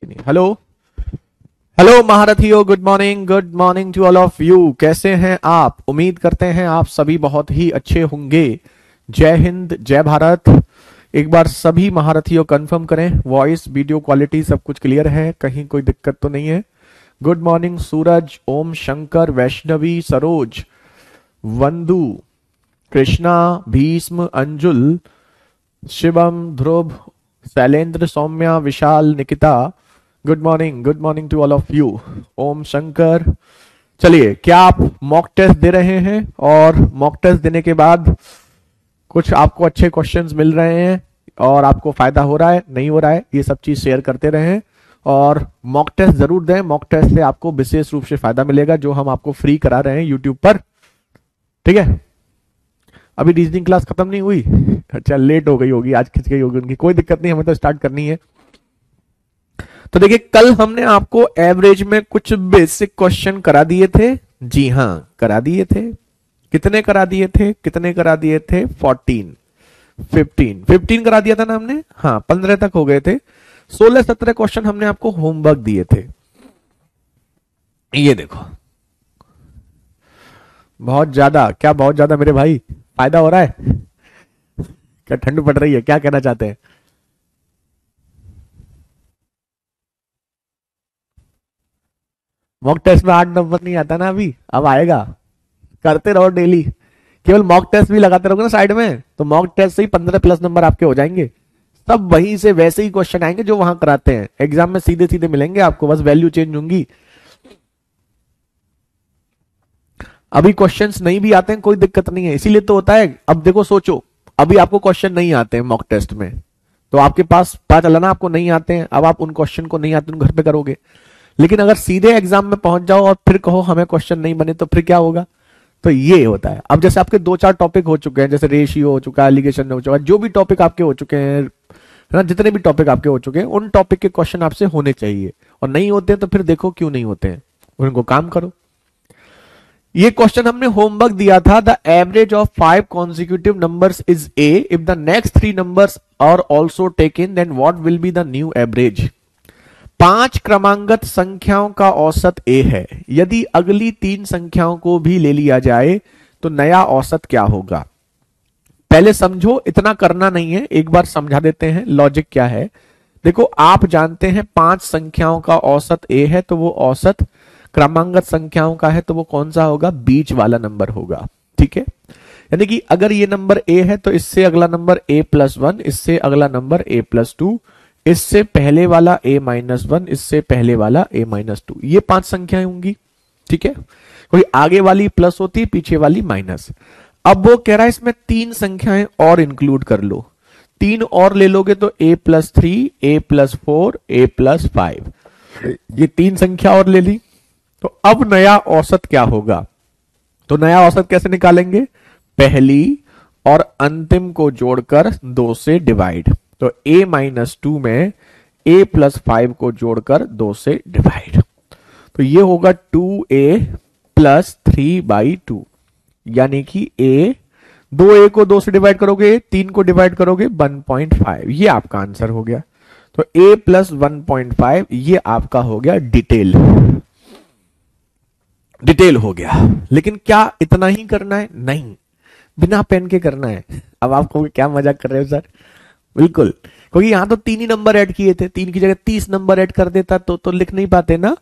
Hello hello महारथियों, good morning to all of you. कैसे हैं आप? उम्मीद करते हैं आप सभी बहुत ही अच्छे होंगे। जय हिंद, जय भारत। एक बार सभी महारथियों कंफर्म करें, वॉइस वीडियो क्वालिटी सब कुछ क्लियर है, कहीं कोई दिक्कत तो नहीं है। Good morning Suraj, Om Shankar, Vaishnavi, Saroj, Vandu, Krishna, Bhishma, Anjul, Shivam, Dhruv, Shailendra, Saumya, Vishal, Nikita. Good morning to all of you. Om Shankar. चलिए, क्या आप मॉक टेस्ट दे रहे हैं? और मॉक टेस्ट देने के बाद कुछ आपको अच्छे क्वेश्चंस मिल रहे हैं और आपको फायदा हो रहा है, नहीं हो रहा है, ये सब चीज शेयर करते रहें और मॉक टेस्ट जरूर दें। मॉक टेस्ट से आपको विशेष रूप से फायदा मिलेगा, जो हम आपको फ्री करा रहे हैं यूट्यूब पर। ठीक है, अभी रीजनिंग क्लास खत्म नहीं हुई? अच्छा, लेट हो गई होगी, आज खिंच गई होगी उनकी, कोई दिक्कत नहीं, हमें तो स्टार्ट करनी है। तो देखिए, कल हमने आपको एवरेज में कुछ बेसिक क्वेश्चन करा दिए थे। जी हाँ, करा दिए थे। कितने करा दिए थे? 14, 15 करा दिया था ना हमने। हाँ, 15 तक हो गए थे। 16-17 क्वेश्चन हमने आपको होमवर्क दिए थे। ये देखो, बहुत ज्यादा, क्या बहुत ज्यादा मेरे भाई? फायदा हो रहा है? क्या ठंड पड़ रही है? क्या कहना चाहते हैं? मॉक टेस्ट में 8 नंबर नहीं आता ना अभी, अब आएगा। करते रहो डेली। केवल मॉक टेस्ट भी लगाते रहोगे ना साइड में, तो मॉक टेस्ट से ही 15+ नंबर आपके हो जाएंगे। सब वहीं से वैसे ही क्वेश्चन आएंगे जो वहां कराते हैं। एग्जाम में सीधे सीधे मिलेंगे आपको, बस वैल्यू चेंज होंगी। अभी क्वेश्चंस नहीं भी आते हैं, कोई दिक्कत नहीं है, इसीलिए तो होता है। अब देखो, सोचो, अभी आपको क्वेश्चन नहीं आते हैं मॉक टेस्ट में, तो आपके पास पता चला ना आपको नहीं आते हैं। अब आप उन क्वेश्चन को नहीं आते, उन घर पे करोगे। लेकिन अगर सीधे एग्जाम में पहुंच जाओ और फिर कहो हमें क्वेश्चन नहीं बने, तो फिर क्या होगा? तो ये होता है। अब जैसे आपके 2-4 टॉपिक हो चुके हैं, जैसे रेशियो हो चुका है, एलिगेशन हो चुका है, जो भी टॉपिक आपके हो चुके हैं, है ना, जितने भी टॉपिक आपके हो चुके हैं, उन टॉपिक के क्वेश्चन आपसे होने चाहिए। और नहीं होते हैं तो फिर देखो क्यों नहीं होते हैं, उनको काम करो। ये क्वेश्चन हमने होमवर्क दिया था। The average of 5 consecutive numbers is a, if the next 3 numbers are also taken, then what will be the new average. 5 क्रमांगत संख्याओं का औसत ए है, यदि अगली 3 संख्याओं को भी ले लिया जाए तो नया औसत क्या होगा? पहले समझो, इतना करना नहीं है, एक बार समझा देते हैं लॉजिक क्या है। देखो, आप जानते हैं 5 संख्याओं का औसत ए है, तो वो औसत क्रमांगत संख्याओं का है, तो वो कौन सा होगा? बीच वाला नंबर होगा। ठीक है, यानी कि अगर ये नंबर ए है तो इससे अगला नंबर a+1, इससे अगला नंबर a+2, इससे पहले वाला a-1, इससे पहले वाला a-2, ये 5 संख्याएं होंगी। ठीक है, कोई आगे वाली प्लस होती है, पीछे वाली माइनस। अब वो कह रहा है इसमें 3 संख्याएं और इंक्लूड कर लो। 3 और ले लोगे तो a+3, a+4, a+5, ये 3 संख्या और ले ली। तो अब नया औसत क्या होगा? तो नया औसत कैसे निकालेंगे? पहली और अंतिम को जोड़कर 2 से डिवाइड। तो a-2 में a+5 को जोड़कर 2 से डिवाइड, तो ये होगा 2a + 3/2, यानी कि a, 2a को 2 से डिवाइड करोगे, 3 को डिवाइड करोगे 1.5, ये आपका आंसर हो गया। तो a + 1.5 ये आपका हो गया डिटेल हो गया। लेकिन क्या इतना ही करना है? नहीं, बिना पेन के करना है। अब आप कहोगे क्या मजाक कर रहे हो सर? बिल्कुल, क्योंकि यहां तो 3 ही नंबर ऐड किए थे, 3 की जगह 30 नंबर ऐड कर देता तो लिख नहीं पाते ना।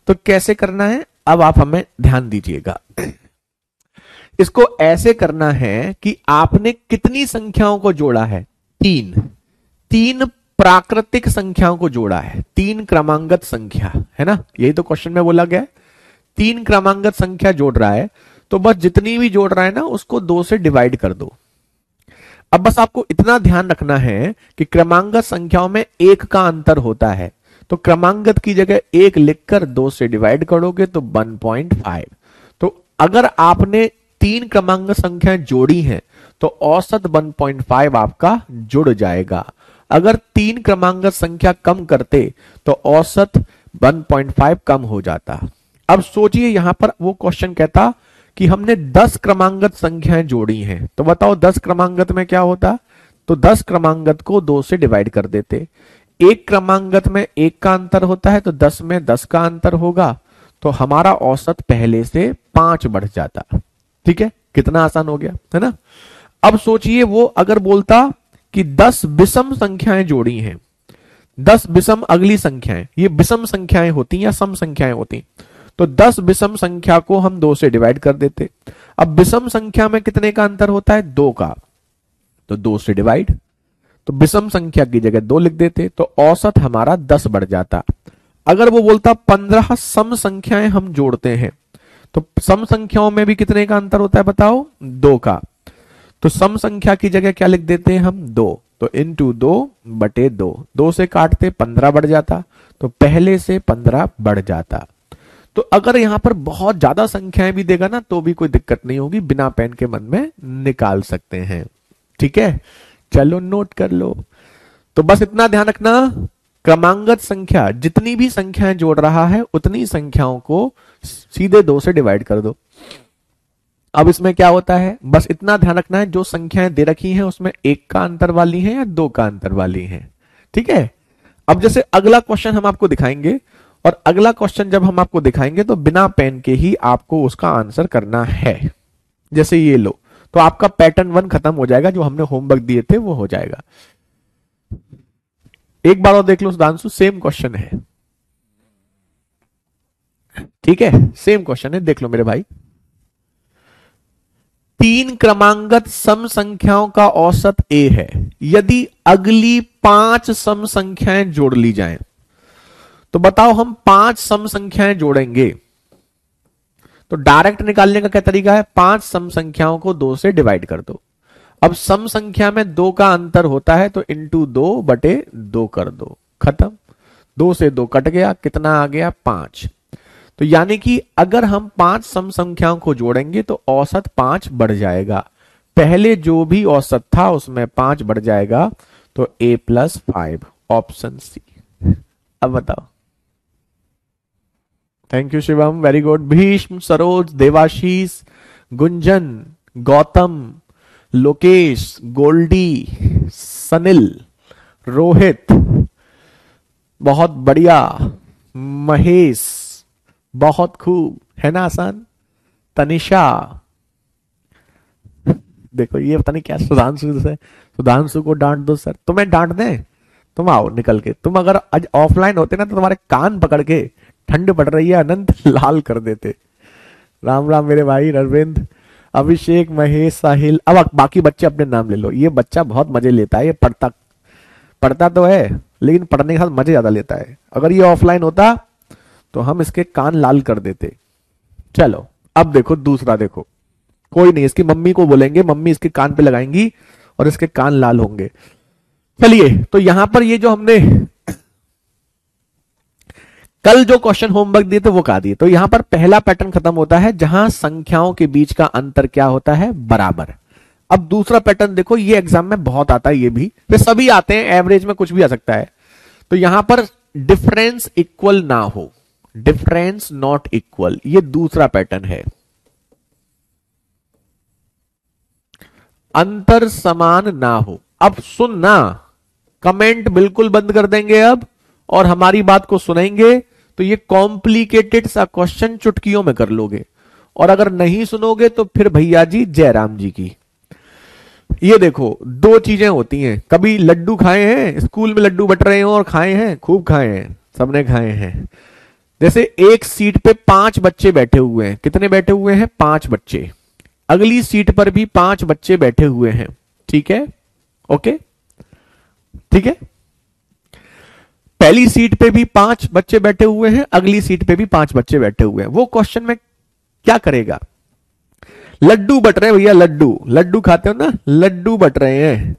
तो कैसे करना है, अब आप हमें ध्यान दीजिएगा। इसको ऐसे करना है कि आपने कितनी संख्याओं को जोड़ा है? 3 प्राकृतिक संख्याओं को जोड़ा है, 3 क्रमांगत संख्या, है ना, यही तो क्वेश्चन में बोला गया है। 3 क्रमांगत संख्या जोड़ रहा है, तो बस जितनी भी जोड़ रहा है ना, उसको 2 से डिवाइड कर दो। अब बस आपको इतना ध्यान रखना है कि क्रमांगत संख्याओं में 1 का अंतर होता है, तो क्रमांगत की जगह 1 लिखकर 2 से डिवाइड करोगे तो 1.5। तो अगर आपने 3 क्रमांगत संख्याएं जोड़ी हैं तो औसत 1.5 आपका जुड़ जाएगा। अगर 3 क्रमांगत संख्या कम करते तो औसत 1.5 कम हो जाता। अब सोचिए, यहां पर वो क्वेश्चन कहता कि हमने 10 क्रमांगत संख्याएं जोड़ी हैं, तो बताओ 10 क्रमांगत में क्या होता? तो 10 क्रमांगत को 2 से डिवाइड कर देते। एक क्रमांगत में 1 का अंतर होता है तो 10 में 10 का अंतर होगा, तो हमारा औसत पहले से 5 बढ़ जाता। ठीक है, कितना आसान हो गया है ना। अब सोचिए वो अगर बोलता कि 10 विषम संख्याएं जोड़ी हैं, 10 विषम अगली संख्याएं, ये विषम संख्याएं होती या सम संख्याएं होती, तो 10 विषम संख्या को हम 2 से डिवाइड कर देते। अब विषम संख्या में कितने का अंतर होता है? 2 का, तो 2 से डिवाइड, तो विषम संख्या की जगह 2 लिख देते, तो औसत हमारा 10 बढ़ जाता। अगर वो बोलता 15 सम संख्याएं हम जोड़ते हैं, तो सम संख्याओं में भी कितने का अंतर होता है बताओ? 2 का, तो सम संख्या की जगह क्या लिख देते हैं हम? 2, तो इंटू 2/2, 2 से काटते 15 बढ़ जाता, तो पहले से 15 बढ़ जाता। तो अगर यहां पर बहुत ज्यादा संख्याएं भी देगा ना तो भी कोई दिक्कत नहीं होगी, बिना पेन के मन में निकाल सकते हैं। ठीक है, चलो नोट कर लो। तो बस इतना ध्यान रखना, क्रमांगत संख्या जितनी भी संख्याएं जोड़ रहा है उतनी संख्याओं को सीधे 2 से डिवाइड कर दो। अब इसमें क्या होता है, बस इतना ध्यान रखना है, जो संख्याएं दे रखी हैं उसमें 1 का अंतर वाली हैं या 2 का अंतर वाली हैं। ठीक है, अब जैसे अगला क्वेश्चन हम आपको दिखाएंगे, और अगला क्वेश्चन जब हम आपको दिखाएंगे तो बिना पेन के ही आपको उसका आंसर करना है। जैसे ये लो, तो आपका पैटर्न 1 खत्म हो जाएगा, जो हमने होमवर्क दिए थे वो हो जाएगा। एक बार और देख लो सुधांशु, सेम क्वेश्चन है। ठीक है, सेम क्वेश्चन है, देख लो मेरे भाई। 3 क्रमांगत सम संख्याओं का औसत a है, यदि अगली 5 सम संख्याएं जोड़ ली जाएं, तो बताओ हम 5 सम संख्याएं जोड़ेंगे, तो डायरेक्ट निकालने का क्या तरीका है? 5 सम संख्याओं को 2 से डिवाइड कर दो। अब सम संख्या में 2 का अंतर होता है, तो इंटू 2/2 कर दो, खत्म। 2 से 2 कट गया, कितना आ गया? 5। तो यानी कि अगर हम 5 सम संख्याओं को जोड़ेंगे तो औसत 5 बढ़ जाएगा। पहले जो भी औसत था उसमें 5 बढ़ जाएगा, तो a+5, ऑप्शन सी। अब बताओ। Thank you Shivam, very good. Bhishma, Saroj, Devashish, Gunjan, Gautam, Lokesh, Goldie, Sanil, Rohit, बहुत बढ़िया, महेश, बहुत खूब, है ना आसान। तनिषा, देखो ये पता नहीं क्या, सुधांशु को डांट दो सर, तुम्हें डांट दें? तुम आओ निकल के, तुम अगर आज ऑफलाइन होते ना तो तुम्हारे कान पकड़ के, ठंड पड़ रही है अनंत, लाल कर देते। राम राम मेरे भाई रविंद्र, अभिषेक, महेश, साहिल। अब बाकी बच्चे अपने नाम ले लो। ये बच्चा बहुत मजे लेता है, ये पढ़ता तो है लेकिन पढ़ने के साथ मजे ज्यादा लेता है। अगर ये ऑफलाइन होता तो हम इसके कान लाल कर देते। चलो अब देखो दूसरा, देखो कोई नहीं, इसकी मम्मी को बोलेंगे, मम्मी इसके कान पे लगाएंगी और इसके कान लाल होंगे। चलिए, तो यहां पर ये जो हमने कल जो क्वेश्चन होमवर्क दिए थे वो कहा दिए, तो यहां पर पहला पैटर्न खत्म होता है जहां संख्याओं के बीच का अंतर क्या होता है? बराबर। अब दूसरा पैटर्न देखो, ये एग्जाम में बहुत आता है, ये भी वे सभी आते हैं, एवरेज में कुछ भी आ सकता है। तो यहां पर डिफरेंस इक्वल ना हो, डिफरेंस नॉट इक्वल, ये दूसरा पैटर्न है। अंतर समान ना हो। अब सुनना, कमेंट बिल्कुल बंद कर देंगे अब और हमारी बात को सुनेंगे, तो ये कॉम्प्लिकेटेड सा क्वेश्चन चुटकियों में कर लोगे, और अगर नहीं सुनोगे तो फिर भैया जी जयराम जी की। ये देखो, 2 चीजें होती हैं, कभी लड्डू खाए हैं, स्कूल में लड्डू बट रहे हो और खाए हैं, खूब खाए हैं, सबने खाए हैं। जैसे एक सीट पे 5 बच्चे बैठे हुए हैं, कितने बैठे हुए हैं? 5 बच्चे। अगली सीट पर भी 5 बच्चे बैठे हुए हैं, ठीक है, ओके, ठीक है। पहली सीट पे भी 5 बच्चे बैठे हुए हैं, अगली सीट पे भी 5 बच्चे बैठे हुए हैं। वो क्वेश्चन में क्या करेगा? लड्डू बट रहे हैं भैया, लड्डू खाते हो ना, लड्डू बट रहे हैं।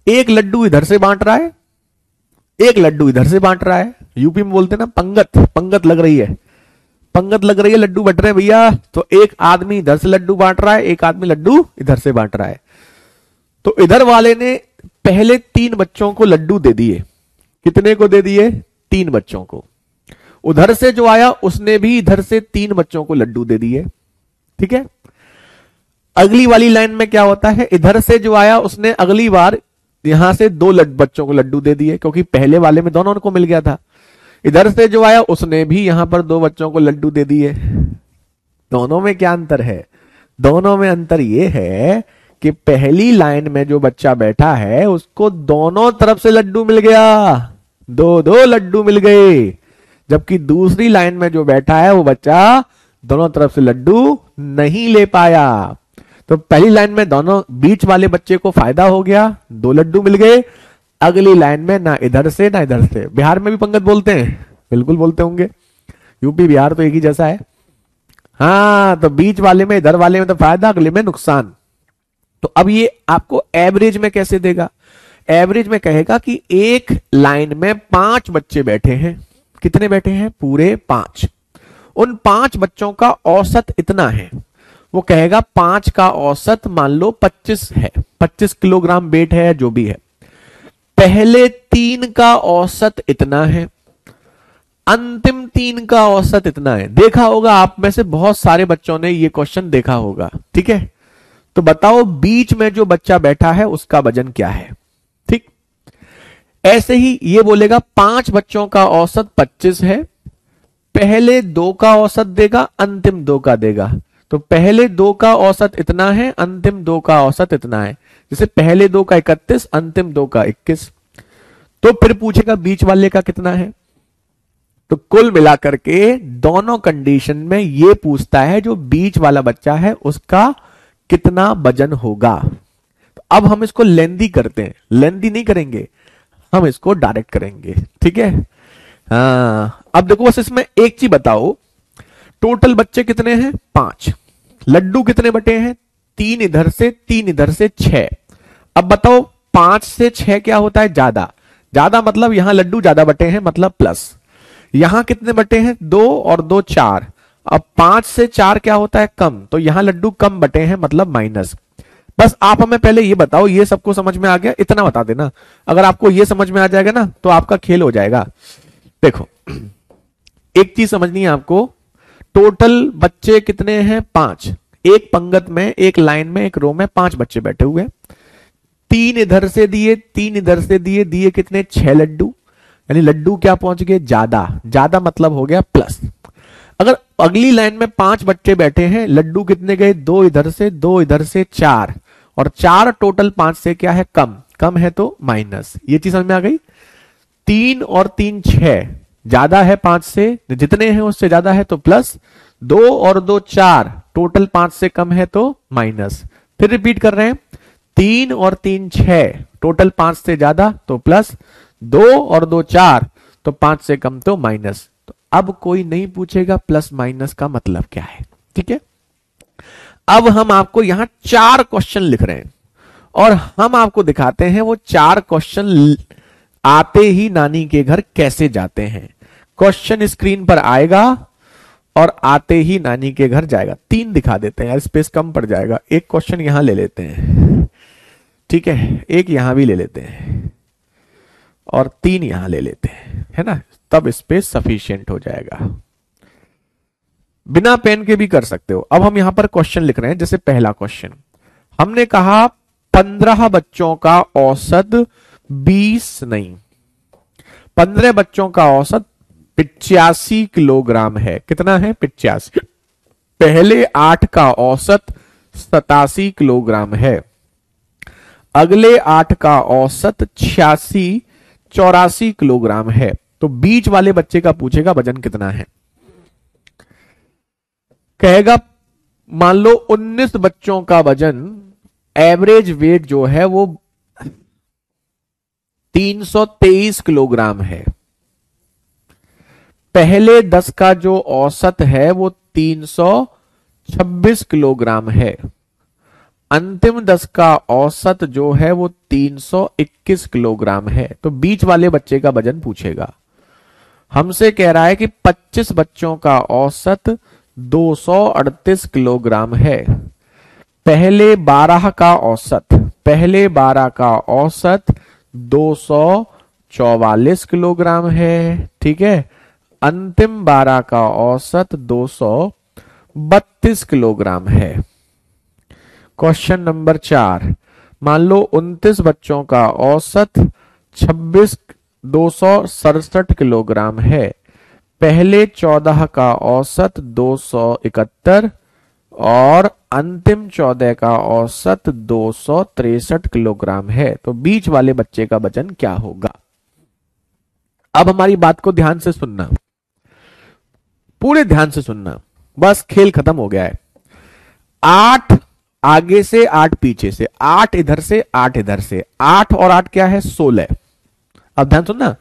एक लड्डू इधर से बांट रहा है, एक लड्डू इधर से बांट रहा है। यूपी में बोलते ना पंगत लग रही है, पंगत लग रही है, लड्डू बट रहे हैं भैया। तो एक आदमी इधर से लड्डू बांट रहा है, एक आदमी लड्डू इधर से बांट रहा है। तो इधर वाले ने पहले 3 बच्चों को लड्डू दे दिए। कितने को दे दिए? 3 बच्चों को। उधर से जो आया उसने भी इधर से 3 बच्चों को लड्डू दे दिए, ठीक है। अगली वाली लाइन में क्या होता है? इधर से जो आया उसने अगली बार यहां से दो बच्चों को लड्डू दे दिए क्योंकि पहले वाले में दोनों को मिल गया था। इधर से जो आया उसने भी यहां पर दो बच्चों को लड्डू दे दिए। दोनों में क्या अंतर है? दोनों में अंतर यह है कि पहली लाइन में जो बच्चा बैठा है उसको दोनों तरफ से लड्डू मिल गया, दो दो लड्डू मिल गए, जबकि दूसरी लाइन में जो बैठा है वो बच्चा दोनों तरफ से लड्डू नहीं ले पाया। तो पहली लाइन में दोनों बीच वाले बच्चे को फायदा हो गया, दो लड्डू मिल गए। अगली लाइन में ना इधर से ना इधर से। बिहार में भी पंकज बोलते हैं? बिल्कुल बोलते होंगे, यूपी बिहार तो एक ही जैसा है। हाँ, तो बीच वाले में इधर वाले में तो फायदा, अगले में नुकसान। तो अब ये आपको एवरेज में कैसे देगा? एवरेज में कहेगा कि एक लाइन में 5 बच्चे बैठे हैं। कितने बैठे हैं? पूरे 5। उन 5 बच्चों का औसत इतना है। वो कहेगा 5 का औसत मान लो 25 है, 25 किलोग्राम वेट है, जो भी है। पहले 3 का औसत इतना है, अंतिम 3 का औसत इतना है। देखा होगा आप में से बहुत सारे बच्चों ने ये क्वेश्चन देखा होगा, ठीक है। तो बताओ बीच में जो बच्चा बैठा है उसका वजन क्या है? ठीक, ऐसे ही ये बोलेगा 5 बच्चों का औसत 25 है, पहले 2 का औसत देगा, अंतिम 2 का देगा। तो पहले 2 का औसत इतना है, अंतिम 2 का औसत इतना है। जैसे पहले 2 का 31, अंतिम 2 का 21। तो फिर पूछेगा बीच वाले का कितना है। तो कुल मिलाकर के दोनों कंडीशन में ये पूछता है जो बीच वाला बच्चा है उसका कितना वजन होगा। तो अब हम इसको लेंदी करते हैं, लेंदी नहीं करेंगे, हम इसको डायरेक्ट करेंगे, ठीक है। हाँ, अब देखो बस इसमें एक चीज बताओ, टोटल बच्चे कितने हैं? 5। लड्डू कितने बटे हैं? 3 इधर से 3 इधर से 6। अब बताओ 5 से 6 क्या होता है? ज्यादा। ज्यादा मतलब यहां लड्डू ज्यादा बटे हैं, मतलब प्लस। यहां कितने बटे हैं? 2 और 2 4। अब 5 से 4 क्या होता है? कम। तो यहां लड्डू कम बटे हैं, मतलब माइनस। बस आप हमें पहले ये बताओ, ये सबको समझ में आ गया? इतना बता देना। अगर आपको ये समझ में आ जाएगा ना तो आपका खेल हो जाएगा। देखो, एक चीज समझनी है आपको, टोटल बच्चे कितने हैं? 5। एक पंगत में, एक लाइन में, एक रो में 5 बच्चे बैठे हुए। 3 इधर से दिए, 3 इधर से दिए, दिए कितने? 6 लड्डू। यानी लड्डू क्या पहुंच गए? ज्यादा। ज्यादा मतलब हो गया प्लस। अगर अगली लाइन में 5 बच्चे बैठे हैं, लड्डू कितने गए? 2 इधर से, 2 इधर से, 4। और 4 टोटल 5 से क्या है? कम। कम है तो माइनस। ये चीज समझ में आ गई? 3 और 3 6, ज्यादा है 5 से, जितने हैं उससे ज्यादा है तो प्लस। 2 और 2 4, टोटल 5 से कम है तो माइनस। फिर रिपीट कर रहे हैं, 3 और 3 6, टोटल 5 से ज्यादा तो प्लस। 2 और 2 4, तो 5 से कम तो माइनस। तो अब कोई नहीं पूछेगा प्लस माइनस का मतलब क्या है, ठीक है। अब हम आपको यहां 4 क्वेश्चन लिख रहे हैं और हम आपको दिखाते हैं वो 4 क्वेश्चन आते ही नानी के घर कैसे जाते हैं। क्वेश्चन स्क्रीन पर आएगा और आते ही नानी के घर जाएगा। 3 दिखा देते हैं यार, स्पेस कम पड़ जाएगा। एक क्वेश्चन यहां ले लेते हैं, ठीक है, एक यहां भी ले लेते हैं और 3 यहां ले लेते हैं, है ना, तब स्पेस सफिशिएंट हो जाएगा। बिना पेन के भी कर सकते हो। अब हम यहां पर क्वेश्चन लिख रहे हैं। जैसे पहला क्वेश्चन हमने कहा 15 बच्चों का औसत 20 नहीं, 15 बच्चों का औसत 85 किलोग्राम है। कितना है? 85। पहले 8 का औसत 87 किलोग्राम है, अगले 8 का औसत 84 किलोग्राम है। तो बीच वाले बच्चे का पूछेगा वजन कितना है। कहेगा मान लो 19 बच्चों का वजन, एवरेज वेट जो है वो 323 किलोग्राम है। पहले 10 का जो औसत है वो 326 किलोग्राम है, अंतिम 10 का औसत जो है वो 321 किलोग्राम है। तो बीच वाले बच्चे का वजन पूछेगा। हमसे कह रहा है कि 25 बच्चों का औसत 238 किलोग्राम है, पहले 12 का औसत 244 किलोग्राम है, ठीक है, अंतिम 12 का औसत 232 किलोग्राम है। क्वेश्चन नंबर 4, मान लो 29 बच्चों का औसत 26,267 किलोग्राम है। पहले 14 का औसत 271 और अंतिम 14 का औसत 263 किलोग्राम है। तो बीच वाले बच्चे का वजन क्या होगा? अब हमारी बात को ध्यान से सुनना, पूरे ध्यान से सुनना, बस खेल खत्म हो गया है। 8 आगे से 8 पीछे से, 8 इधर से 8 इधर से, 8 और 8 क्या है? 16। अब ध्यान सुनना,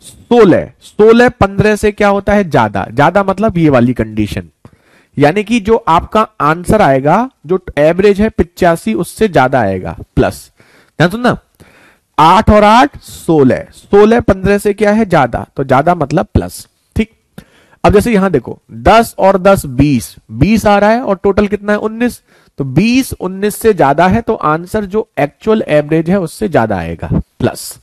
16 16 15 से क्या होता है? ज्यादा। ज्यादा मतलब ये वाली कंडीशन, यानी कि जो आपका आंसर आएगा, जो एवरेज है 85, उससे ज्यादा आएगा प्लस। ध्यान सुनना, 8 और 8 16, 16 15 से क्या है? ज्यादा, तो ज्यादा मतलब प्लस। ठीक। अब जैसे यहां देखो 10 और 10 20, 20 आ रहा है और टोटल कितना है? 19। तो 20 19 से ज्यादा है, तो आंसर जो एक्चुअल एवरेज है उससे ज्यादा आएगा प्लस।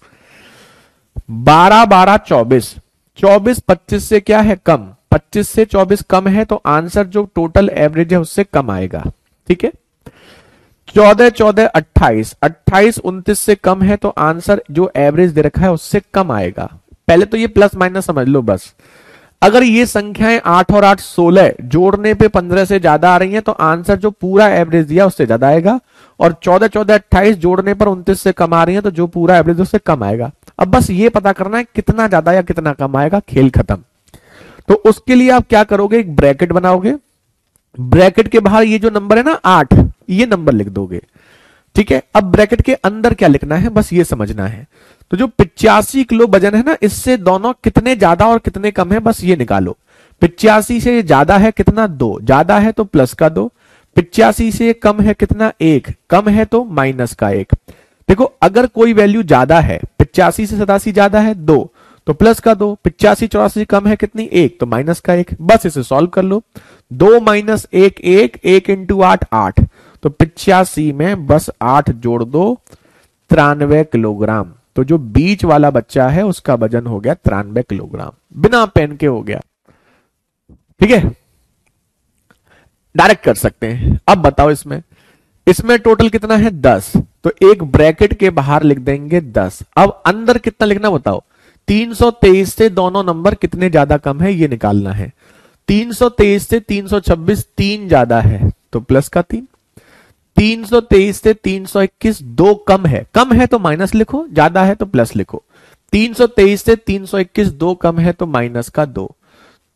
12 12 24, 24 25 से क्या है? कम। 25 से 24 कम है, तो आंसर जो टोटल एवरेज है उससे कम आएगा। ठीक है। 14 14 28, 28 29 से कम है, तो आंसर जो एवरेज दे रखा है उससे कम आएगा। पहले तो ये प्लस माइनस समझ लो बस। अगर ये संख्याएं 8 और 8 16 जोड़ने पे 15 से ज्यादा आ रही हैं, तो आंसर जो पूरा एवरेज दिया उससे ज्यादा आएगा। और 14 14 28 जोड़ने पर 29 से कम आ रही हैं, तो जो पूरा एवरेज उससे कम आएगा। अब बस ये पता करना है कितना ज्यादा या कितना कम आएगा, खेल खत्म। तो उसके लिए आप क्या करोगे? एक ब्रैकेट बनाओगे, ब्रैकेट के बाहर ये जो नंबर है ना 8, ये नंबर लिख दोगे। ठीक है। अब ब्रैकेट के अंदर क्या लिखना है, बस ये समझना है। तो जो 85 किलो वजन है ना, इससे दोनों कितने ज्यादा और कितने कम है, बस ये निकालो। 85 से ज्यादा है कितना? 2, ज्यादा है तो प्लस का 2। 85 से कम है कितना? 1, कम है तो माइनस का 1। देखो अगर कोई वैल्यू ज्यादा है, 85 से 87 ज्यादा है 2, तो प्लस का 2। 85 84 कम है कितनी? 1, तो माइनस का 1। बस इसे सॉल्व कर लो। 2 माइनस 1 1, 1 इंटू 8 8, तो 85 में बस 8 जोड़ दो, 93 किलोग्राम। तो जो बीच वाला बच्चा है उसका वजन हो गया 93 किलोग्राम, बिना पेन के हो गया। ठीक है, डायरेक्ट कर सकते हैं। अब बताओ इसमें टोटल कितना है? 10। तो एक ब्रैकेट के बाहर लिख देंगे 10। अब अंदर कितना लिखना बताओ? 323 से दोनों नंबर कितने ज्यादा कम है ये निकालना है। 323 से 326 3 ज्यादा है, तो प्लस का 3। 323 से 321 2 कम है तो माइनस लिखो, ज्यादा है तो प्लस लिखो। 323 से 321 2 कम है तो माइनस का 2।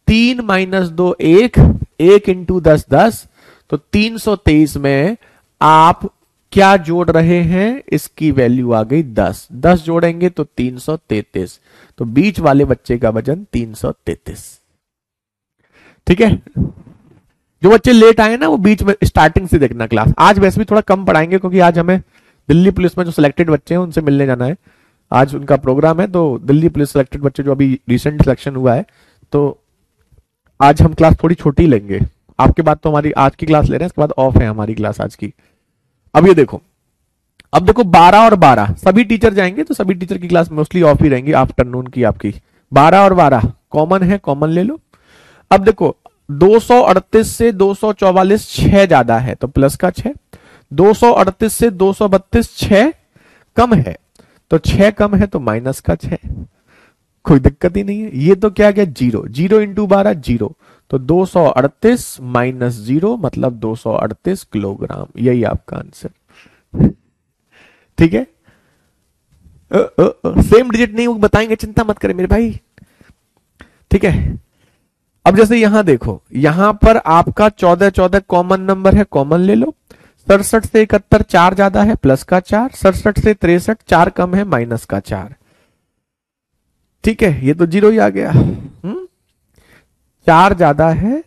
3 माइनस 2 1, 1 इंटू 10 10, तो 323 में आप क्या जोड़ रहे हैं? इसकी वैल्यू आ गई 10। 10 जोड़ेंगे तो 333। तो बीच वाले बच्चे का वजन 333। ठीक है। जो बच्चे लेट आए ना वो बीच में स्टार्टिंग से देखना क्लास। आज वैसे भी थोड़ा कम पढ़ाएंगे क्योंकि आज हमें दिल्ली पुलिस में जो सिलेक्टेड बच्चे हैं उनसे मिलने जाना है। आज उनका प्रोग्राम है, तो दिल्ली पुलिस सिलेक्टेड बच्चे जो अभी रिसेंट सिलेक्शन हुआ है, तो आज हम क्लास थोड़ी छोटी लेंगे। आपके बाद तो हमारी आज की क्लास ले रहे हैं, इसके बाद ऑफ है हमारी क्लास आज की। अब ये देखो, अब देखो 12 और 12 सभी टीचर जाएंगे, तो सभी टीचर की क्लास मोस्टली ऑफ ही रहेंगी आफ्टरनून की आपकी। 12 और 12 कॉमन है, कॉमन ले लो। अब देखो 238 से 244 6 ज्यादा है, तो प्लस का 6। 238 से 232 6 कम है, तो 6 कम है तो माइनस का 6। कोई दिक्कत ही नहीं है। ये तो क्या गया? 0 0 इंटू 12 0, तो 238 माइनस 0 मतलब 238 किलोग्राम। यही आपका आंसर। ठीक है। सेम डिजिट नहीं बताएंगे, चिंता मत करें मेरे भाई। ठीक है। अब जैसे यहां देखो, यहां पर आपका 14 14 कॉमन नंबर है, कॉमन ले लो। 67 से 71 4 ज्यादा है, प्लस का 4। 67 से 63 4 कम है, माइनस का 4। ठीक है, ये तो 0 ही आ गया। 4 ज्यादा है,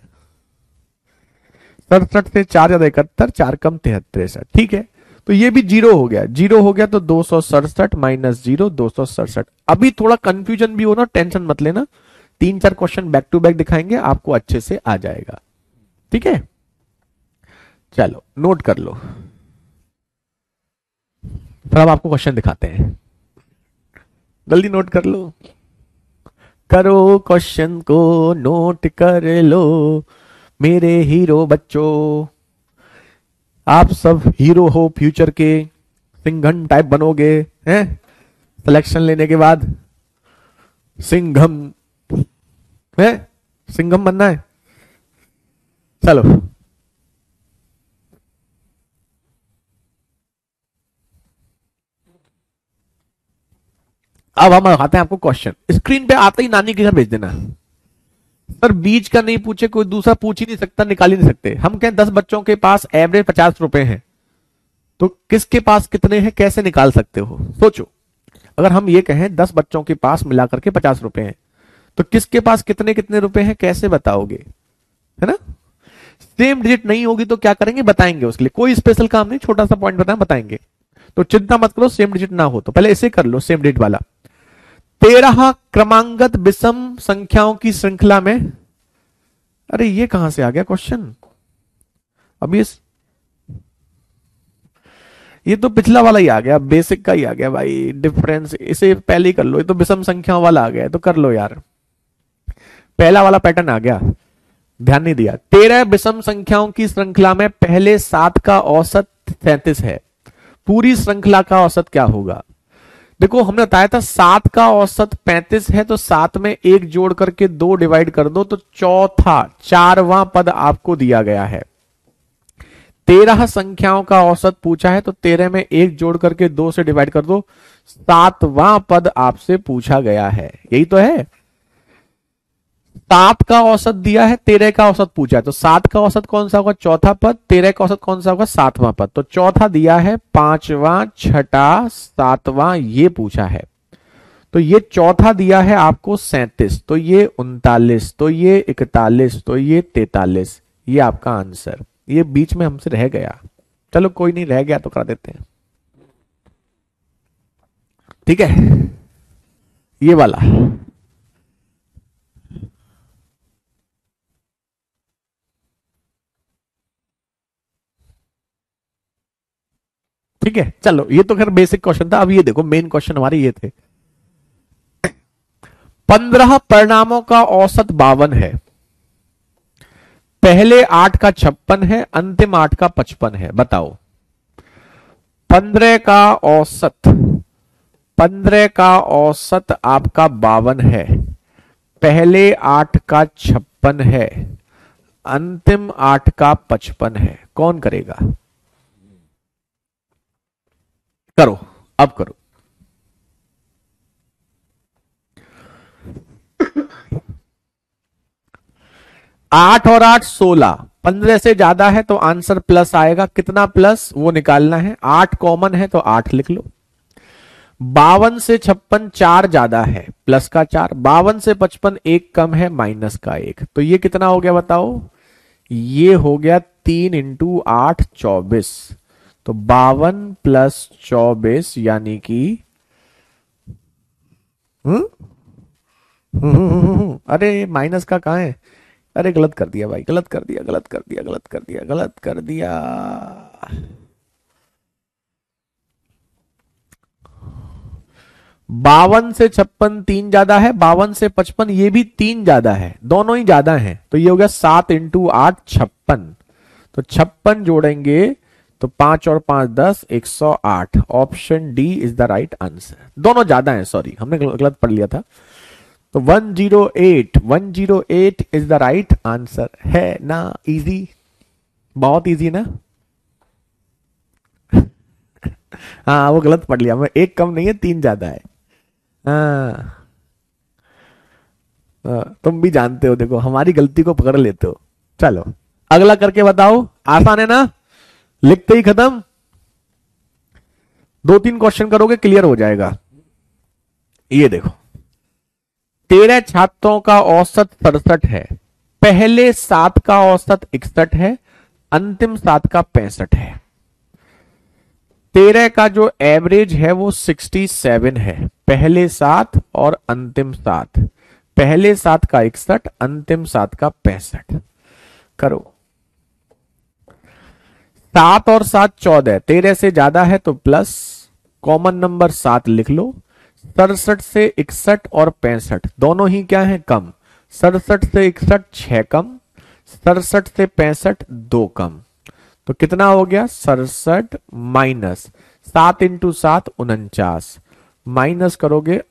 67 से 4 ज्यादा 71, 4 कम 63। ठीक है, तो ये भी 0 हो गया। 0 हो गया तो 267 माइनस 0 267। अभी थोड़ा कंफ्यूजन भी हो ना, टेंशन मत लेना। 3-4 क्वेश्चन बैक टू बैक दिखाएंगे, आपको अच्छे से आ जाएगा। ठीक है, चलो नोट कर लो। फिर अब आपको क्वेश्चन दिखाते हैं, जल्दी नोट कर लो। करो क्वेश्चन को नोट कर लो मेरे हीरो बच्चों। आप सब हीरो हो फ्यूचर के, सिंघन टाइप बनोगे हैं सिलेक्शन लेने के बाद? सिंघम है, सिंघम बनना है। चलो अब हम आते हैं आपको क्वेश्चन। स्क्रीन पे आते ही नानी के घर भेज देना। सर बीच का नहीं पूछे, कोई दूसरा पूछ ही नहीं सकता, निकाल ही नहीं सकते। हम कहें 10 बच्चों के पास एवरेज 50 रुपए हैं, तो किसके पास कितने हैं कैसे निकाल सकते हो? सोचो, अगर हम ये कहें 10 बच्चों के पास मिलाकर के 50 रुपए हैं, तो किसके पास कितने कितने रुपए हैं कैसे बताओगे? है ना? सेम डिजिट नहीं होगी तो क्या करेंगे, बताएंगे। उसके लिए कोई स्पेशल काम नहीं, छोटा सा पॉइंट बताएंगे। तो चिंता मत करो सेम डिजिट ना हो तो। पहले इसे कर लो सेम डिजिट वाला। 13 क्रमांगत विषम संख्याओं की श्रृंखला में, अरे ये कहां से आ गया क्वेश्चन? अब ये तो पिछला वाला ही आ गया, बेसिक का ही आ गया भाई। डिफरेंस इसे पहले ही कर लो, ये तो विषम संख्याओं वाला आ गया है, तो कर लो यार। पहला वाला पैटर्न आ गया, ध्यान नहीं दिया। 13 विषम संख्याओं की श्रृंखला में पहले 7 का औसत 37 है, पूरी श्रृंखला का औसत क्या होगा? देखो हमने बताया था 7 का औसत 35 है, तो 7 में 1 जोड़ करके 2 डिवाइड कर दो, तो चौथा 4वां पद आपको दिया गया है। 13 संख्याओं का औसत पूछा है, तो 13 में 1 जोड़ करके 2 से डिवाइड कर दो, 7वां पद आपसे पूछा गया है। यही तो है, 7 का औसत दिया है, 13 का औसत पूछा है, तो 7 का औसत कौन सा होगा? चौथा पद। 13 का औसत कौन सा होगा? 7वां पद। तो चौथा दिया है, 5वां, छठा, 7वां ये पूछा है। तो ये चौथा दिया है आपको 37, तो ये 39, तो ये 41, तो ये 43। ये आपका आंसर। ये बीच में हमसे रह गया, चलो कोई नहीं, रह गया तो करा देते हैं। ठीक है, ये वाला ठीक है। चलो ये तो खैर बेसिक क्वेश्चन था। अब ये देखो मेन क्वेश्चन हमारे ये थे। 15 परिणामों का औसत 52 है, पहले 8 का 56 है, अंतिम 8 का 55 है। बताओ 15 का औसत, 15 का औसत आपका 52 है, पहले 8 का 56 है, अंतिम 8 का 55 है। कौन करेगा? करो, अब करो। 8 और 8 16, 15 से ज्यादा है तो आंसर प्लस आएगा। कितना प्लस वो निकालना है। 8 कॉमन है तो 8 लिख लो। 52 से 56 4 ज्यादा है, प्लस का 4। 52 से 55 1 कम है, माइनस का 1। तो ये कितना हो गया बताओ? ये हो गया 3 इंटू 8 24। तो 52 प्लस 24 यानी कि अरे माइनस का कहां है? अरे गलत कर दिया भाई, गलत कर दिया, गलत कर दिया, गलत कर दिया, गलत कर दिया। 52 से 56 3 ज्यादा है, 52 से 55 ये भी 3 ज्यादा है, दोनों ही ज्यादा हैं। तो ये हो गया 7 इंटू 8 56। तो 56 जोड़ेंगे तो 5 और 5 10, 108। Option D is the right answer. दोनों ज्यादा हैं, सॉरी हमने गलत पढ़ लिया था। तो 108 इज द राइट आंसर। है ना इजी? बहुत इजी ना? हाँ वो गलत पढ़ लिया मैं, 1 कम नहीं है 3 ज्यादा है। हाँ तुम भी जानते हो, देखो हमारी गलती को पकड़ लेते हो। चलो अगला करके बताओ, आसान है ना? लिखते ही खत्म। 2-3 क्वेश्चन करोगे क्लियर हो जाएगा। ये देखो 13 छात्रों का औसत 67 है, पहले 7 का औसत 61 है, अंतिम 7 का 65 है। 13 का जो एवरेज है वो 67 है, पहले 7 और अंतिम 7। पहले 7 का 61, अंतिम 7 का 65। करो। 7 और 7 14, 13 से ज्यादा है तो प्लस, कॉमन नंबर 7 लिख लो। 67 से 61 और 65 दोनों ही क्या है? कम। 67 से 61 6 कम, 67 से 65 2 कम। तो कितना हो गया? 67 माइनस 7 इंटू 7 49, माइनस करोगे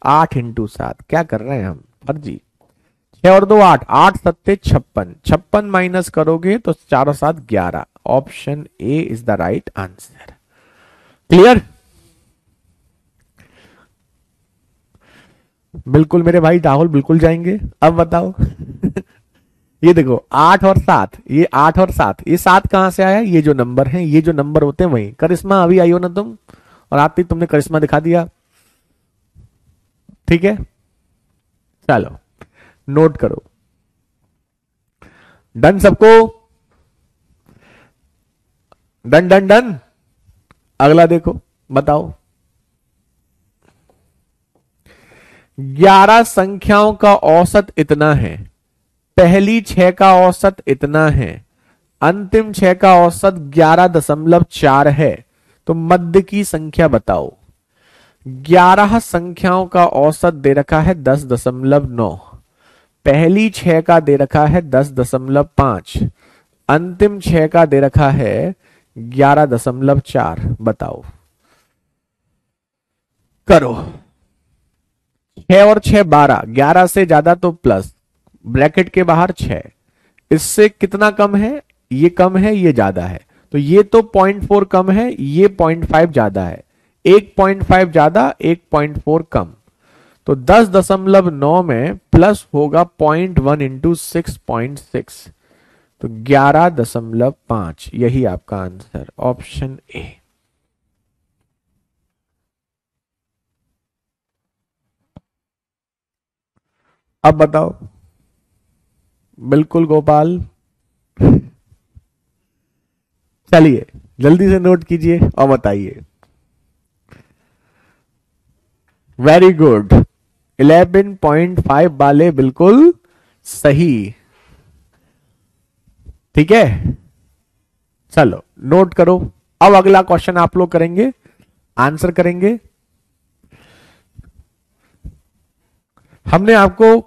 8 इंटू 7, क्या कर रहे हैं हम फर्जी। 6 और 2 8, 8 सत्ते 56, 56 माइनस करोगे तो 4 और 7 11। Option A is the right answer. Clear? बिल्कुल मेरे भाई राहुल, बिल्कुल जाएंगे। अब बताओ ये देखो 8 और 7, ये 8 और 7, ये 7 कहां से आया? ये जो नंबर है, ये जो नंबर होते हैं वही। करिश्मा अभी आई हो ना तुम, और आती तुमने करिश्मा दिखा दिया। ठीक है, चलो नोट करो। डन सबको? Done done done. अगला देखो, बताओ। 11 संख्याओं का औसत इतना है, पहली 6 का औसत इतना है, अंतिम 6 का औसत 11.4 है, तो मध्य की संख्या बताओ। 11 संख्याओं का औसत दे रखा है 10.9, पहली 6 का दे रखा है 10.5, अंतिम 6 का दे रखा है 11.4। बताओ, करो। 6 और 6 12, 11 से ज्यादा तो प्लस, ब्रैकेट के बाहर 6, इससे कितना कम है? ये कम है, ये ज्यादा है, तो ये तो 0.4 कम है, ये 0.5 ज्यादा है। 1.5 ज्यादा, 1.4 कम, तो 10.9 में प्लस होगा 0.1 इंटू 6.6, तो 11.5। यही आपका आंसर, ऑप्शन ए। अब बताओ। बिल्कुल गोपाल, चलिए जल्दी से नोट कीजिए और बताइए। वेरी गुड, 11.5 वाले बिल्कुल सही। ठीक है, चलो नोट करो। अब अगला क्वेश्चन आप लोग करेंगे, आंसर करेंगे। हमने आपको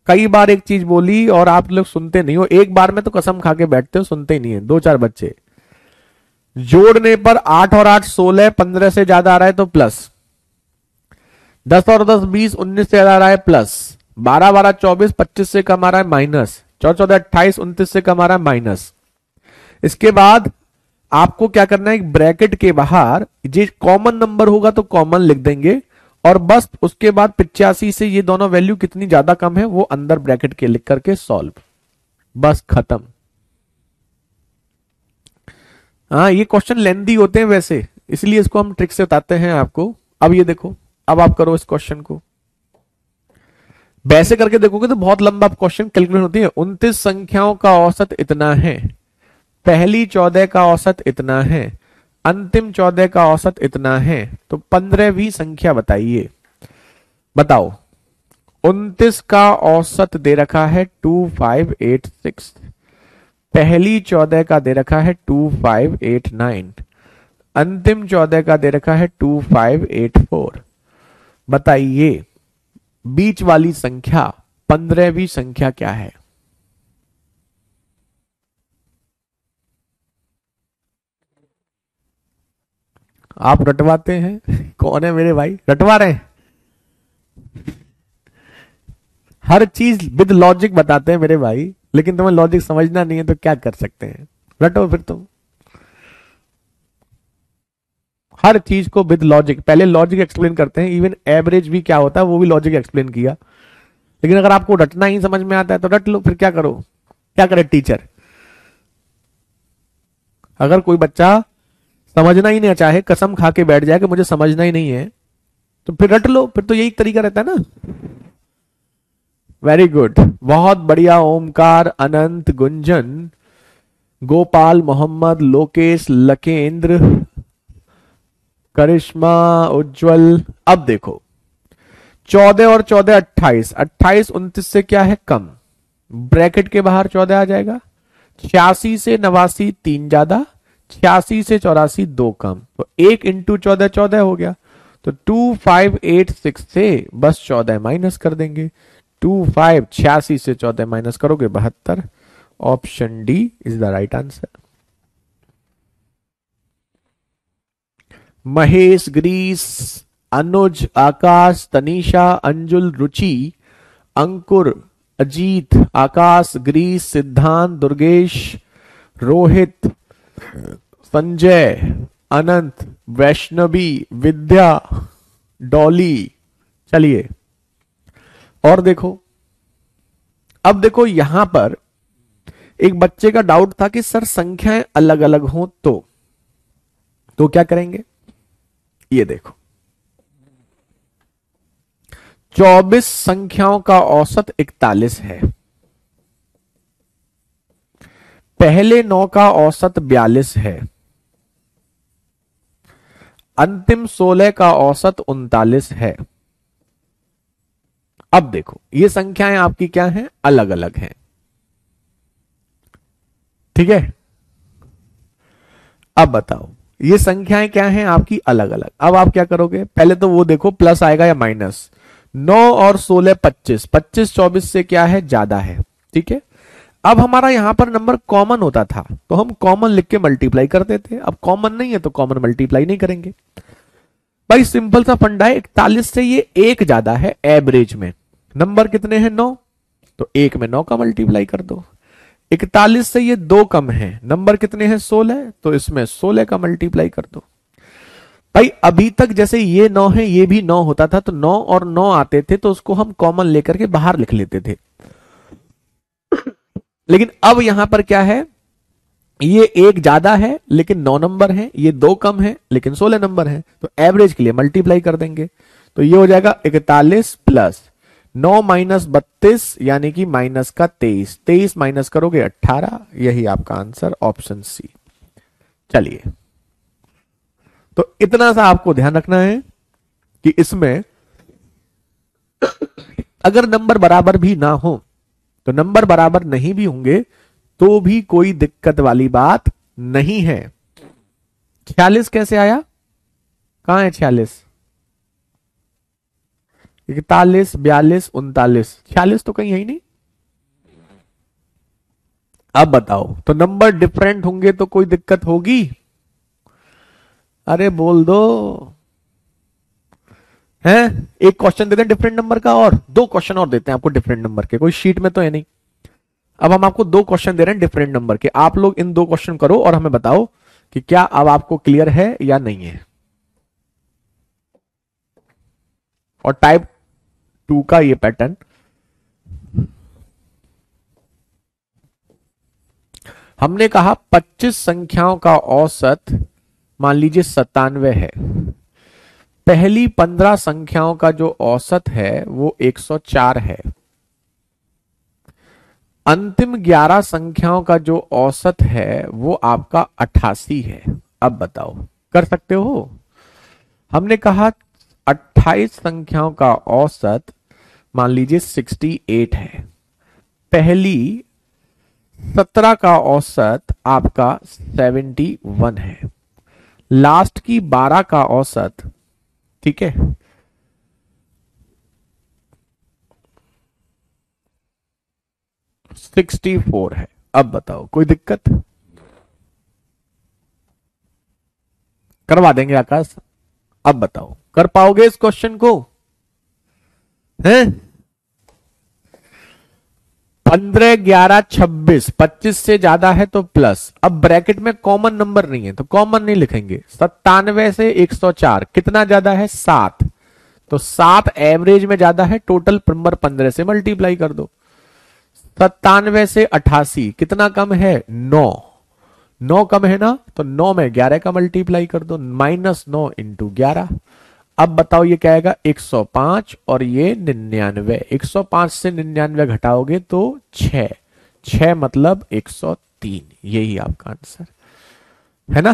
कई बार एक चीज बोली और आप लोग सुनते नहीं हो। एक बार में तो कसम खा के बैठते हो, सुनते ही नहीं है। 2-4 बच्चे जोड़ने पर 8 और 8 16, 15 से ज्यादा आ रहा है तो प्लस, 10 और 10 20, 19 से ज्यादा आ रहा है प्लस, 12 12 24, 25 से कम आ रहा है माइनस, 14 14 28, 29 से कम आ रहा है माइनस। इसके बाद आपको क्या करना है, एक ब्रैकेट के बाहर जो कॉमन नंबर होगा तो कॉमन लिख देंगे, और बस उसके बाद 85 से ये दोनों वैल्यू कितनी ज्यादा कम है वो अंदर ब्रैकेट के लिख करके सॉल्व, बस खत्म। हाँ, ये क्वेश्चन लेंदी होते हैं वैसे, इसलिए इसको हम ट्रिक से बताते हैं आपको। अब ये देखो, अब आप करो इस क्वेश्चन को। वैसे करके देखोगे तो बहुत लंबा क्वेश्चन कैलकुलेट होती है। 29 संख्याओं का औसत इतना है, पहली 14 का औसत इतना है, अंतिम 14 का औसत इतना है, तो 15वीं संख्या बताइए। बताओ, 29 का औसत दे रखा है 2586, पहली 14 का दे रखा है 2589, अंतिम 14 का दे रखा है 2584। बताइए बीच वाली संख्या 15वीं संख्या क्या है? आप रटवाते हैं कौन है मेरे भाई, रटवा रहे हैं? हर चीज विद लॉजिक बताते हैं मेरे भाई, लेकिन तुम्हें लॉजिक समझना नहीं है तो क्या कर सकते हैं, रटो फिर तुम। हर चीज को विद लॉजिक, पहले लॉजिक एक्सप्लेन करते हैं। इवन एवरेज भी क्या होता है वो भी लॉजिक एक्सप्लेन किया। लेकिन अगर आपको रटना ही समझ में आता है तो रट लो, फिर क्या करो, क्या करे टीचर। अगर कोई बच्चा समझना ही नहीं चाहे, कसम खा के बैठ जाए कि मुझे समझना ही नहीं है, तो फिर रट लो, फिर तो यही तरीका रहता है ना। वेरी गुड, बहुत बढ़िया। ओमकार, अनंत, गुंजन, गोपाल, मोहम्मद, लोकेश, लकेंद्र, करिश्मा, उज्जवल। अब देखो 14 और 14 28, 28 29 से क्या है कम, ब्रैकेट के बाहर 14 आ जाएगा। 86 से 89 3 ज्यादा, 86 से 84 2 कम, तो 1 इंटू 14 14 हो गया। तो 2586 से बस 14 माइनस कर देंगे। 86 से 14 माइनस करोगे 72। Option D is the right answer. Mahesh, Greesh, Anuj, Akash, Tanisha, Anjul, Ruchi, Ankur, Ajit, Akash, Greesh, Siddhant, Durgesh, Rohit, Sanjay, अनंत, वैष्णवी, विद्या, डॉली। चलिए और देखो, अब देखो यहां पर एक बच्चे का डाउट था कि सर संख्याएं अलग अलग हों तो क्या करेंगे। ये देखो 24 संख्याओं का औसत 41 है, पहले 9 का औसत 42 है, अंतिम 16 का औसत 39 है। अब देखो ये संख्याएं आपकी क्या हैं, अलग अलग हैं, ठीक है। अब बताओ ये संख्याएं क्या हैं आपकी अलग अलग। अब आप क्या करोगे, पहले तो वो देखो प्लस आएगा या माइनस। 9 और 16 25, 25 24 से क्या है, ज्यादा है, ठीक है। अब हमारा यहां पर नंबर कॉमन होता था तो हम कॉमन लिख के मल्टीप्लाई करते थे, अब कॉमन नहीं है तो कॉमन मल्टीप्लाई नहीं करेंगे। भाई सिंपल सा फंडा है, 41 से ये एक ज्यादा है एवरेज में। नंबर कितने हैं, 9, तो एक में 9 का मल्टीप्लाई कर दो। 41 से ये 2 कम है, नंबर कितने हैं, 16, तो इसमें 16 का मल्टीप्लाई कर दो। भाई अभी तक जैसे ये 9 है ये भी 9 होता था, तो 9 और 9 आते थे तो उसको हम कॉमन लेकर के बाहर लिख लेते थे। लेकिन अब यहां पर क्या है, ये एक ज्यादा है लेकिन 9 नंबर है, ये 2 कम है लेकिन 16 नंबर है, तो एवरेज के लिए मल्टीप्लाई कर देंगे। तो ये हो जाएगा 41 प्लस 9 माइनस 32 यानी कि माइनस का 23, 23 माइनस करोगे 18, यही आपका आंसर ऑप्शन सी। चलिए तो इतना सा आपको ध्यान रखना है कि इसमें अगर नंबर बराबर भी ना हो तो नंबर बराबर नहीं भी होंगे तो भी कोई दिक्कत वाली बात नहीं है। 46 कैसे आया, कहां है 46, 41 42 39, 46 तो कहीं है ही नहीं। अब बताओ तो नंबर डिफरेंट होंगे तो कोई दिक्कत होगी, अरे बोल दो हैं। एक क्वेश्चन देते हैं डिफरेंट नंबर का और 2 क्वेश्चन और देते हैं आपको डिफरेंट नंबर के, कोई शीट में तो है नहीं। अब हम आपको 2 क्वेश्चन दे रहे हैं डिफरेंट नंबर के, आप लोग इन 2 क्वेश्चन करो और हमें बताओ कि क्या अब आपको क्लियर है या नहीं है। और टाइप 2 का ये पैटर्न, हमने कहा 25 संख्याओं का औसत मान लीजिए 97 है, पहली 15 संख्याओं का जो औसत है वो 104 है, अंतिम 11 संख्याओं का जो औसत है वो आपका 88 है। अब बताओ कर सकते हो। हमने कहा 28 संख्याओं का औसत मान लीजिए 68 है, पहली 17 का औसत आपका 71 है, लास्ट की 12 का औसत, ठीक है, 64 है। अब बताओ कोई दिक्कत, करवा देंगे आकाश। अब बताओ कर पाओगे इस क्वेश्चन को, हैं? 15 11 26, 25 से ज्यादा है तो प्लस। अब ब्रैकेट में कॉमन नंबर नहीं है तो कॉमन नहीं लिखेंगे। 97 से 104 कितना ज्यादा है, 7, तो 7 एवरेज में ज्यादा है, टोटल नंबर 15 से मल्टीप्लाई कर दो। 97 से 88 कितना कम है, 9, 9 कम है ना, तो 9 में 11 का मल्टीप्लाई कर दो, -9 इंटू 11। अब बताओ ये क्या आएगा, 105 और ये 99, 105 से 99 घटाओगे तो 6, 6 मतलब 103, यही आपका आंसर है ना।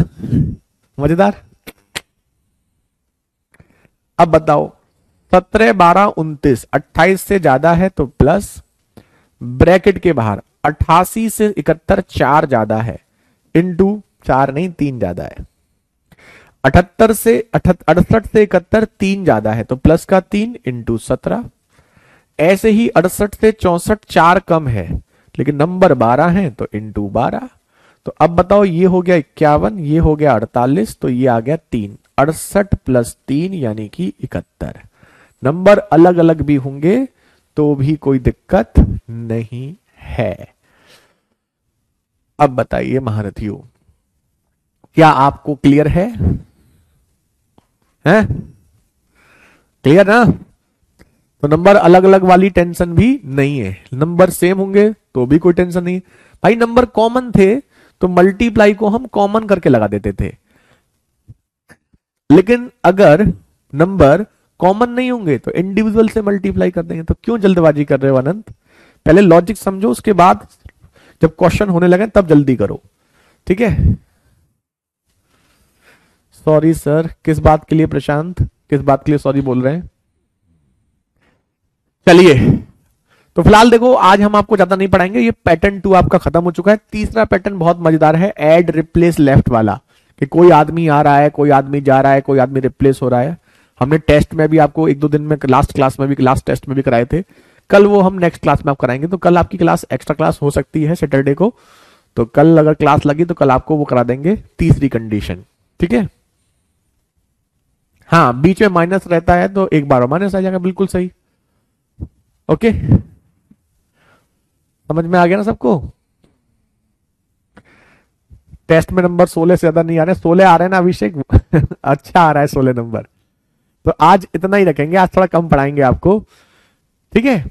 मजेदार। अब बताओ 17 12 29, 28 से ज्यादा है तो प्लस, ब्रैकेट के बाहर 88 से 71 4 ज्यादा है, इंटू 4 नहीं 3 ज्यादा है, 68 से 71 3 ज्यादा है तो प्लस का 3 इंटू 17, ऐसे ही 68 से 64 4 कम है लेकिन नंबर 12 है तो इंटू 12, तो अब बताओ, ये हो गया 51, ये हो गया 48, तो ये आ गया 3, 68 प्लस 3 यानी कि 71। नंबर अलग अलग भी होंगे तो भी कोई दिक्कत नहीं है। अब बताइए महारथियों, क्या आपको क्लियर है? हैं? क्लियर ना? तो नंबर अलग अलग वाली टेंशन भी नहीं है, नंबर सेम होंगे तो भी कोई टेंशन नहीं। भाई नंबर कॉमन थे तो मल्टीप्लाई को हम कॉमन करके लगा देते थे, लेकिन अगर नंबर कॉमन नहीं होंगे तो इंडिविजुअल से मल्टीप्लाई कर देंगे। तो क्यों जल्दबाजी कर रहे हो अनंत? पहले लॉजिक समझो, उसके बाद जब क्वेश्चन होने लगे तब जल्दी करो, ठीक है? सॉरी सर, किस बात के लिए प्रशांत, किस बात के लिए सॉरी बोल रहे हैं? चलिए, तो फिलहाल देखो आज हम आपको ज्यादा नहीं पढ़ाएंगे, ये पैटर्न 2 आपका खत्म हो चुका है। तीसरा पैटर्न बहुत मजेदार है, ऐड रिप्लेस लेफ्ट वाला, कि कोई आदमी आ रहा है, कोई आदमी जा रहा है, कोई आदमी रिप्लेस हो रहा है। हमने टेस्ट में भी आपको 1-2 दिन में, लास्ट क्लास में भी, लास्ट टेस्ट में भी कराए थे। कल वो हम नेक्स्ट क्लास में आप कराएंगे। तो कल आपकी क्लास एक्स्ट्रा क्लास हो सकती है सैटरडे को, तो कल अगर क्लास लगी तो कल आपको वो करा देंगे, तीसरी कंडीशन, ठीक है? हाँ, बीच में माइनस रहता है तो एक बार माइनस आ जाएगा, बिल्कुल सही। ओके, समझ में आ गया ना सबको? टेस्ट में नंबर 16 से ज्यादा नहीं आ रहे, 16 आ रहे हैं ना अभिषेक? अच्छा आ रहा है 16 नंबर। तो आज इतना ही रखेंगे, आज थोड़ा कम पढ़ाएंगे आपको, ठीक है?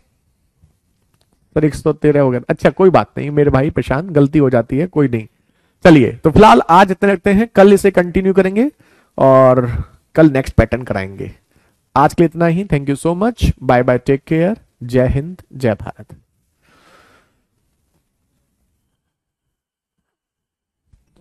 पर 113 हो गया, अच्छा कोई बात नहीं मेरे भाई प्रशांत, गलती हो जाती है, कोई नहीं। चलिए, तो फिलहाल आज इतने रखते हैं, कल इसे कंटिन्यू करेंगे और कल नेक्स्ट पैटर्न कराएंगे। आज के लिए इतना ही, thank you so much, bye bye, take care, जय हिंद, जय भारत।